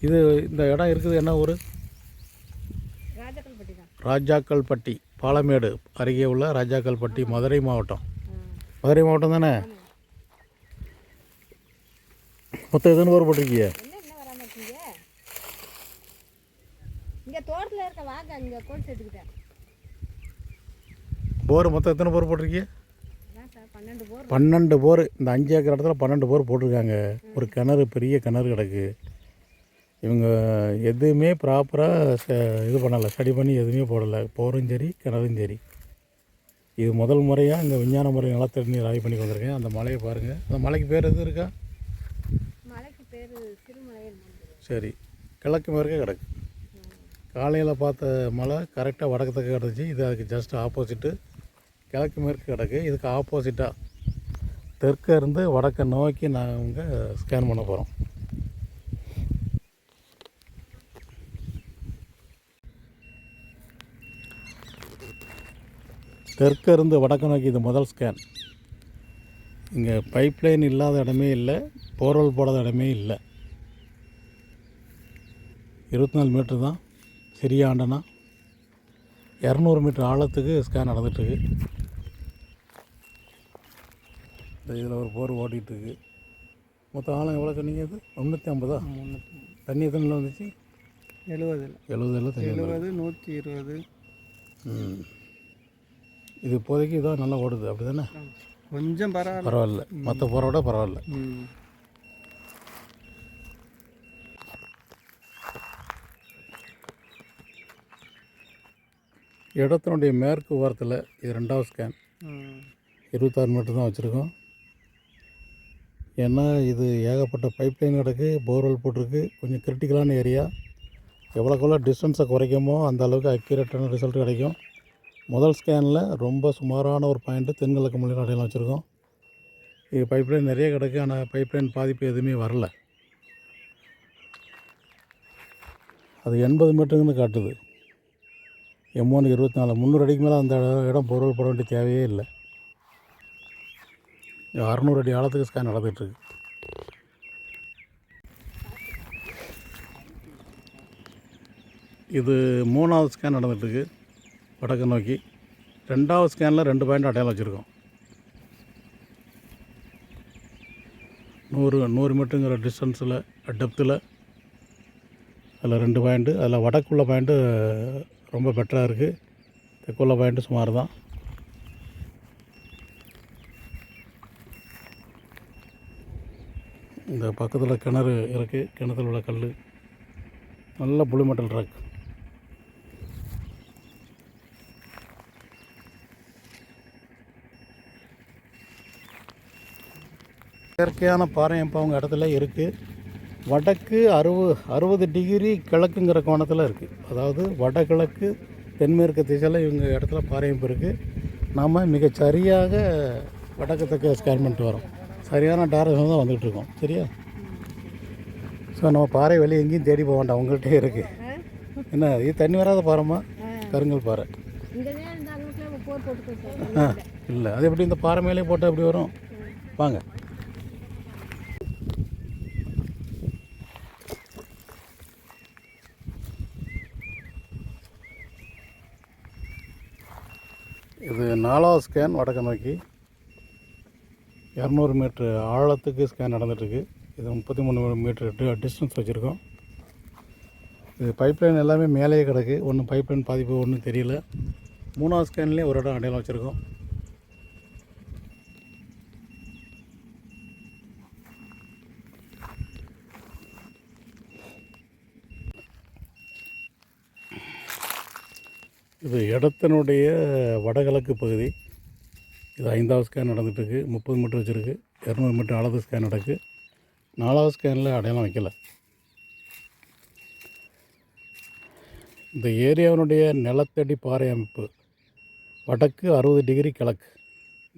இது இந்த இடம் இருக்குது என்ன ஊர்? ராஜாக்கல்பட்டி, பாலமேடு அருகே உள்ள ராஜாக்கல்பட்டி, மதுரை மாவட்டம். மதுரை மாவட்டம் தானே? மொத்தம் எத்தனை போர் போட்டிருக்கீங்க? போர் மொத்தம் எத்தனை போர் போட்டிருக்கீங்க? 12 போர். இந்த 5 ஏக்கர் இடத்துல 12 போர் போட்டிருக்காங்க. ஒரு கிணறு, பெரிய கிணறு கிடக்கு. இவங்க எதுவுமே ப்ராப்பராக இது பண்ணலை, ஸ்டடி பண்ணி எதுவுமே போடலை. போரும் சரி, கிணறும் சரி. இது முதல் முறையாக இங்கே விஞ்ஞான முறை நிலத்தடி நீர் ஆய்வு பண்ணி வந்திருக்கேன். அந்த மலையை பாருங்கள். அந்த மலைக்கு பேர் எதுவும் இருக்கா? சரி, கிழக்கு மேற்கே கிடக்கு. காலையில் பார்த்த மலை கரெக்டாக வடக்கத்துக்கு கிடச்சி. இது அதுக்கு ஜஸ்ட் ஆப்போசிட்டு கிழக்கு மேற்கு கிடக்கு. இதுக்கு ஆப்போசிட்டாக தெற்க இருந்து வடக்கை நோக்கி நாங்கள் ஸ்கேன் பண்ண போகிறோம். தெற்க இருந்து வடக்கு நோக்கி இது முதல் ஸ்கேன். இங்கே பைப்லைன் இல்லாத இடமே இல்லை, போர்வெல் போடாத இடமே இல்லை. 24 மீட்ரு தான். சரியாண்டனா 200 மீட்டர் ஆழத்துக்கு ஸ்கேன் நடந்துகிட்ருக்கு. இதில் ஒரு போர் ஓடிட்டுருக்கு. மொத்தம் ஆழம் எவ்வளோ சொன்னீங்க? இது 350. தண்ணி எத்தனை வந்துச்சு? 70 120. இது இப்போதைக்கு இதான் நல்லா ஓடுது, அப்படி தானே? கொஞ்சம் பரவாயில்ல, மற்ற போரோட பரவாயில்ல. இடத்தினுடைய மேற்கு ஓரத்தில் இது 2வது ஸ்கேன். 26 மீட்டர் தான் வச்சுருக்கோம். ஏன்னா இது ஏகப்பட்ட பைப்லைன் கிடக்கு, போர்வெல் போட்டிருக்கு. கொஞ்சம் கிரிட்டிக்கலான ஏரியா. எவ்வளோக்கெவ்வளோ டிஸ்டன்ஸை குறைக்குமோ அந்த அளவுக்கு அக்யூரேட்டான ரிசல்ட் கிடைக்கும். முதல் ஸ்கேனில் ரொம்ப சுமாரான ஒரு பாயிண்ட்டு தென்கிழக்கு மலையில் அடையாளம் வச்சுருக்கோம். இது பைப்லைன் நிறைய கிடக்கு, ஆனால் பைப்லைன் பாதிப்பு எதுவுமே வரல. அது 80 மீட்டருங்கன்னு காட்டுது. M1 24. 300 அடிக்கு மேலே அந்த இடம் பொருள் போட வேண்டிய தேவையே இல்லை. 600 அடி ஆழத்துக்கு ஸ்கேன் நடந்துகிட்ருக்கு. இது 3வது ஸ்கேன் நடந்துகிட்ருக்கு வடக்கு நோக்கி. 2வது ஸ்கேனில் 2 பாயிண்ட் அடையாளம் வச்சுருக்கோம். 100 மீட்டருங்கிற டிஸ்டன்ஸில், டெப்த்தில் அதில் 2 பாயிண்ட்டு. அதில் வடக்குள்ள பாயிண்ட்டு ரொம்ப பெட்டராக இருக்குது. தெற்குள்ள பாயிண்ட்டு சுமார் தான். இந்த பக்கத்தில் கிணறு இருக்குது. கிணத்துல உள்ள கல் நல்ல புளி மெட்டல் ராக். இயற்கையான பாறையமைப்பு அவங்க இடத்துல இருக்குது. வடக்கு 60 டிகிரி கிழக்குங்கிற கோணத்தில் இருக்குது. அதாவது வடகிழக்கு தென்மேற்கு திசையில் இவங்க இடத்துல பாறையமைப்பு இருக்குது. நாம் மிகச்சரியாக வடக்கு தெற்க ஸ்கேன் பண்ணிட்டு வரோம். சரியான டைரக்ஷன் தான் வந்துகிட்டு இருக்கோம். சரியா? ஸோ நம்ம பாறை வெளியே எங்கேயும் தேடி போக வேண்டாம், உங்கள்கிட்ட இருக்குது. என்ன இது தண்ணி வராத பாறைமா? கருங்கல் பாறை. இல்லை, அது எப்படி இந்த பாறை மேலே போட்டால் எப்படி வரும்? வாங்க. இது 4வது ஸ்கேன் வடக்கு நோக்கி. 200 மீட்ரு ஆழத்துக்கு ஸ்கேன் நடந்துகிட்ருக்கு. இது 33 மீட்ரு டிஸ்டன்ஸ் வச்சுருக்கோம். இது பைப்லைன் எல்லாமே மேலேயே கிடக்கு. ஒன்றும் பைப்லைன் பாதிப்பு ஒன்றும் தெரியல. 3வது ஸ்கேன்லேயே ஒரு இடம் அடையாளம் வச்சுருக்கோம். இது இடத்தினுடைய வடகிழக்கு பகுதி. இது 5வது ஸ்கேன் நடந்துகிட்ருக்கு. 30 மீட்டர் வச்சுருக்கு. 200 மீட்டர் ஆழத்து ஸ்கேன் நடக்கு. 4வது ஸ்கேனில் அடையாளம் வைக்கலை. இந்த ஏரியாவினுடைய நிலத்தடி பாறை அமைப்பு வடக்கு 60 டிகிரி கிழக்கு.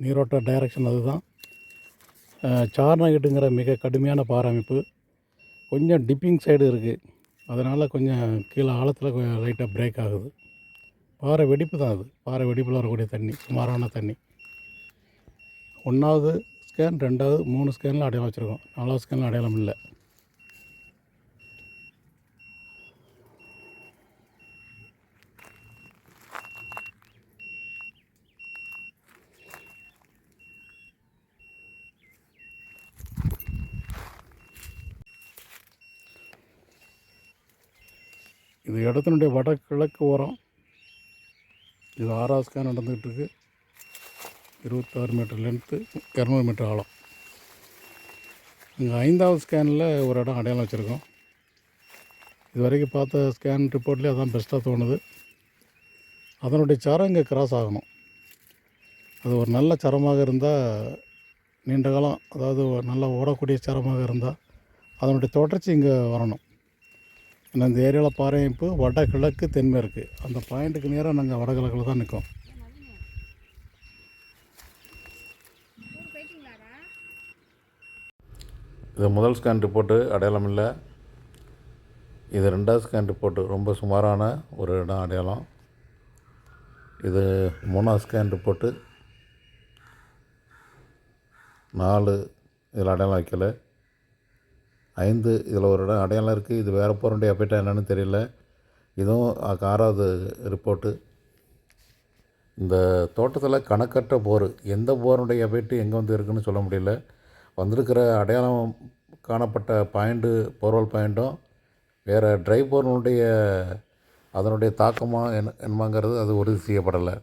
நீரோட்ட டைரக்ஷன் அதுதான். சார்னகிட்டுங்கிற மிக கடுமையான பாறை அமைப்பு. கொஞ்சம் டிப்பிங் சைடு இருக்குது. அதனால் கொஞ்சம் கீழே ஆழத்தில் கொஞ்சம் லைட்டாக பிரேக் ஆகுது. பாறை வெடிப்பு தான் அது. பாறை வெடிப்பில் வரக்கூடிய தண்ணி, சுமாரான தண்ணி. 1வது ஸ்கேன், 2வது, 3 ஸ்கேனில் அடையாளம் வச்சுருக்கோம். 4வது ஸ்கேனில் அடையாளம் இல்லை. இது இடத்தினுடைய வடகிழக்கு ஓரம். இது 6வது ஸ்கேன் நடந்துகிட்ருக்கு. 26 மீட்டர் லென்த்து, 200 மீட்டர் ஆழம். இங்கே 5வது ஸ்கேனில் ஒரு இடம் அடையாளம் வச்சுருக்கோம். இது வரைக்கும் பார்த்த ஸ்கேன் ரிப்போர்ட்லேயே அதான் பெஸ்ட்டாக தோணுது. அதனுடைய சரம் இங்கே கிராஸ் ஆகணும். அது ஒரு நல்ல சரமாக இருந்தால், நீண்ட காலம், அதாவது நல்லா ஓடக்கூடிய சரமாக இருந்தால் அதனுடைய தொடர்ச்சி இங்கே வரணும். ஏன்னா இந்த ஏரியாவில் பாறை அமைப்பு வடகிழக்கு தென்மேற்கு, அந்த பாயிண்ட்டுக்கு நேராக நாங்கள் வடகிழக்கில் தான் நிற்கோம். இது முதல் ஸ்கேன் ரிப்போர்ட்டு அடையாளம் இல்லை. இது 2வது ஸ்கேன் ரிப்போர்ட்டு ரொம்ப சுமாரான ஒரு இடம் அடையாளம். இது 3வது ஸ்கேன் ரிப்போர்ட்டு. 4 இதில் அடையாளம் வைக்கலை. 5 இதில் ஒரு இடம் அடையாளம் இருக்குது. இது வேறு போருடைய அப்டேட்டாக என்னென்னு தெரியல. இதுவும் 6வது ரிப்போர்ட்டு. இந்த தோட்டத்தில் கணக்கற்ற போர், எந்த போருடைய அப்டேட்டு எங்கே வந்து இருக்குதுன்னு சொல்ல முடியல. வந்திருக்கிற அடையாளம் காணப்பட்ட பாயிண்ட்டு, போர்வெல் பாயிண்ட்டும் வேறு ட்ரை போர்னுடைய அதனுடைய தாக்கமாக என்னமாங்கிறது அது உறுதி செய்யப்படலை.